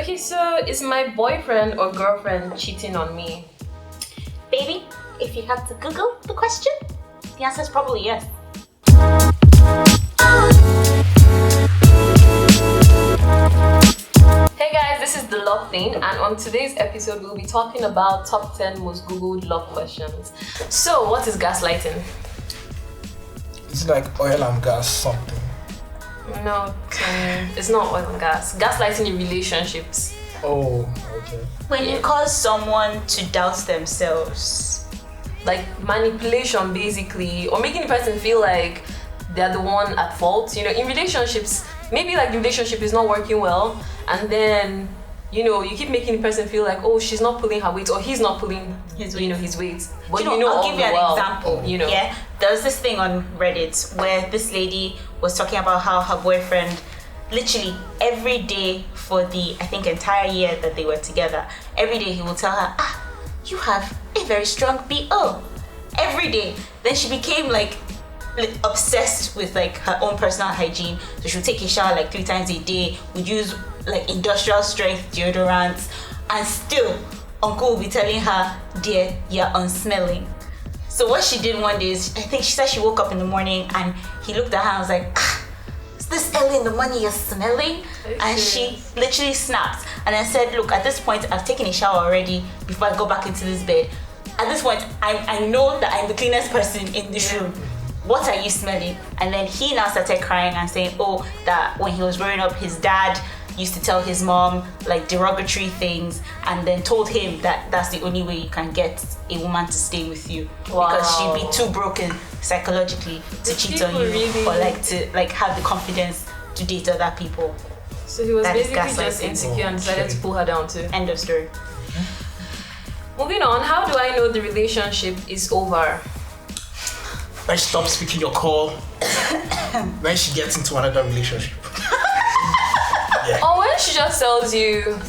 Okay, so is my boyfriend or girlfriend cheating on me? Baby, if you had to Google the question, the answer is probably yes. Hey guys, this is The Love Thing, and on today's episode we'll be talking about top 10 most googled love questions. So, what is gaslighting? It's like oil and gas something. No, it's not oil and gas. Gaslighting in relationships. Oh, okay. When you cause someone to doubt themselves. Like manipulation, basically, or making the person feel like they're the one at fault. You know, in relationships, maybe like the relationship is not working well, and then you keep making the person feel like, oh, she's not pulling her weight, or he's not pulling his weight. But I'll give you an example. Yeah, there was this thing on Reddit where this lady was talking about how her boyfriend, literally every day for the I think entire year that they were together, every day he would tell her, you have a very strong BO. Every day. Then she became like obsessed with like her own personal hygiene. So she would take a shower like 3 times a day, would use like industrial strength deodorants, and still uncle will be telling her, dear, you're unsmelling. So what she did one day is, I think she said she woke up in the morning and he looked at her and was like, is this early in the morning you're smelling? And she literally snapped and I said, look, at this point I've taken a shower already before I go back into this bed. At this point I know that I'm the cleanest person in this room. What are you smelling? And then he now started crying and saying, that when he was growing up, his dad used to tell his mom like derogatory things, and then told him that that's the only way you can get a woman to stay with you. Wow. Because she'd be too broken psychologically to cheat on you, really... or like to like have the confidence to date other people. So he was That basically is just gaslighting. insecure and decided to pull her down too. End of story. Moving on, how do I know the relationship is over? When she stops picking your call, when she gets into another relationship. Or when she just tells you,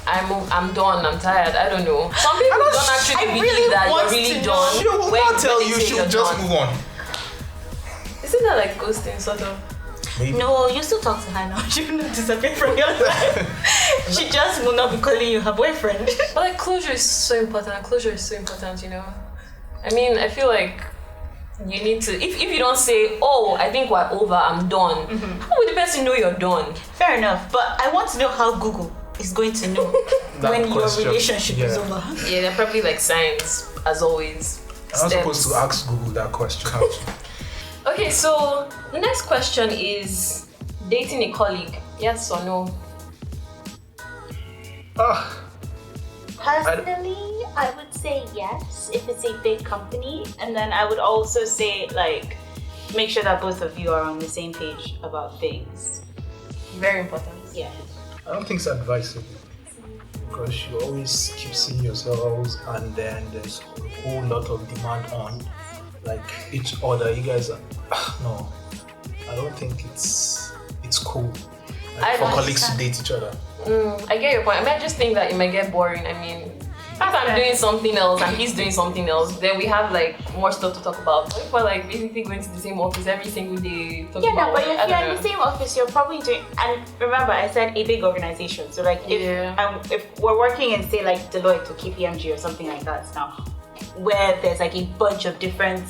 I'm done, I'm tired, I don't know. Some people don't actually believe that you're really done. She will not tell you, she'll just move on. Isn't that like ghosting, sort of? Maybe. No, you still talk to her now. She will not disappear from your life. She just will not be calling you her boyfriend. But like closure is so important, you know? I mean, I feel like you need to, if you don't say, I think we're over, I'm done, how would the person know you're done? Fair enough, but I want to know how Google is going to know when your relationship is over. Yeah, they're probably like signs, as always. I'm not supposed to ask Google that question. Okay, so the next question is dating a colleague, yes or no? Personally, I would say yes if it's a big company, and then I would also say like make sure that both of you are on the same page about things. Very important. Yeah. I don't think it's advisable because you always keep seeing yourselves, and then there's a whole lot of demand on like each other. You guys are no, I don't think it's cool for colleagues to date each other. I get your point. I mean, I just think that it might get boring. I mean, if I'm doing something else and he's doing something else, then we have like more stuff to talk about. But if we're like basically going to the same office every single day, talking about but if you're in the same office, you're probably doing. And remember, I said a big organization. So like if we're working in say like Deloitte or KPMG or something like that now, where there's like a bunch of different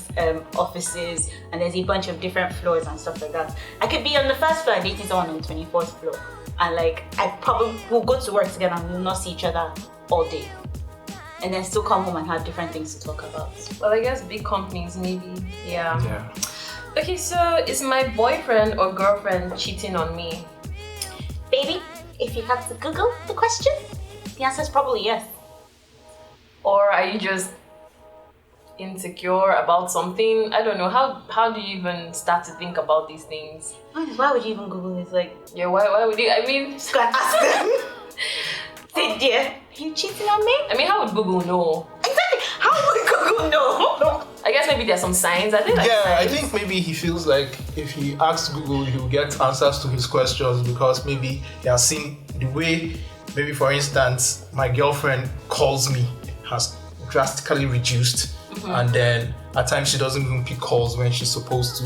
offices and there's a bunch of different floors and stuff like that. I could be on the first floor and dating someone on the 24th floor, and like I probably will go to work together and we'll not see each other all day, and then still come home and have different things to talk about. Well, I guess big companies maybe. Yeah. Okay, so is my boyfriend or girlfriend cheating on me? Baby, if you had to Google the question, the answer is probably yes. Or are you just insecure about something? I don't know. How do you even start to think about these things? Why would you even Google this? Like, yeah, why would you? I mean, just go and ask them. Say, dear, are you cheating on me? I mean, how would Google know? Exactly. How would Google know? I guess maybe there's some signs. I think. I think maybe he feels like if he asks Google, he'll get answers to his questions, because maybe he has seen the way. Maybe for instance, my girlfriend calls me has drastically reduced. And then at times she doesn't even pick calls when she's supposed to.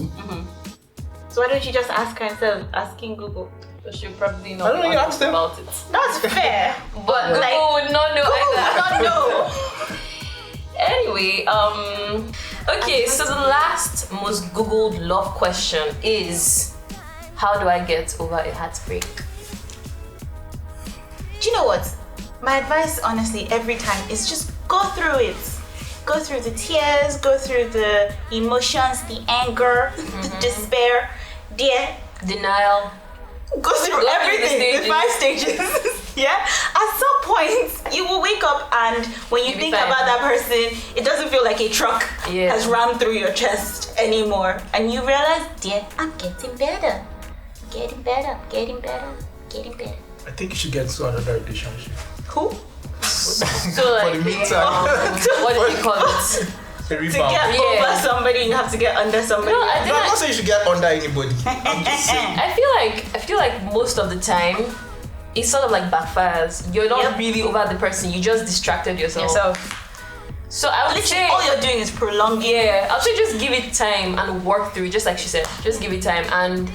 So why don't you just ask her instead of asking Google? So she'll probably I not don't know, you asked them. about it. That's fair. But Google would not know either. No. Anyway, okay, so the last most Googled love question is, how do I get over a heartbreak? Do you know what? My advice, honestly, every time is just go through it. Go through the tears, go through the emotions, the anger, the despair, Denial. go through Go through everything, the the 5 stages. Yeah? At some point, you will wake up and when you You'll be think fine. about that person, it doesn't feel like a truck Yeah. has rammed through your chest anymore. And you realize, dear, I'm getting better. Getting better, getting better, getting better. I think you should get into another relationship. Who? So For like, the meantime, what do you call it? a To rebound. get Yeah. over somebody, you have to get under somebody. No, I No, think I'm not saying you should get under anybody. I'm just saying. I feel like most of the time it sort of like backfires. You're not Yep. really over the person, you just distracted yourself. So I would Literally, say all you're doing is prolonging. yeah, I'll say just give it time and work through it, just like she said. Just give it time and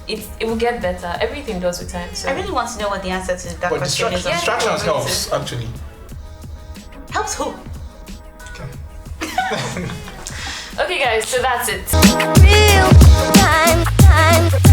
it will get better. Everything does with time. So I really want to know what the answer to that But question is. distractions Yeah. helps, actually. Helps who? Okay. okay guys, so that's it. Real time.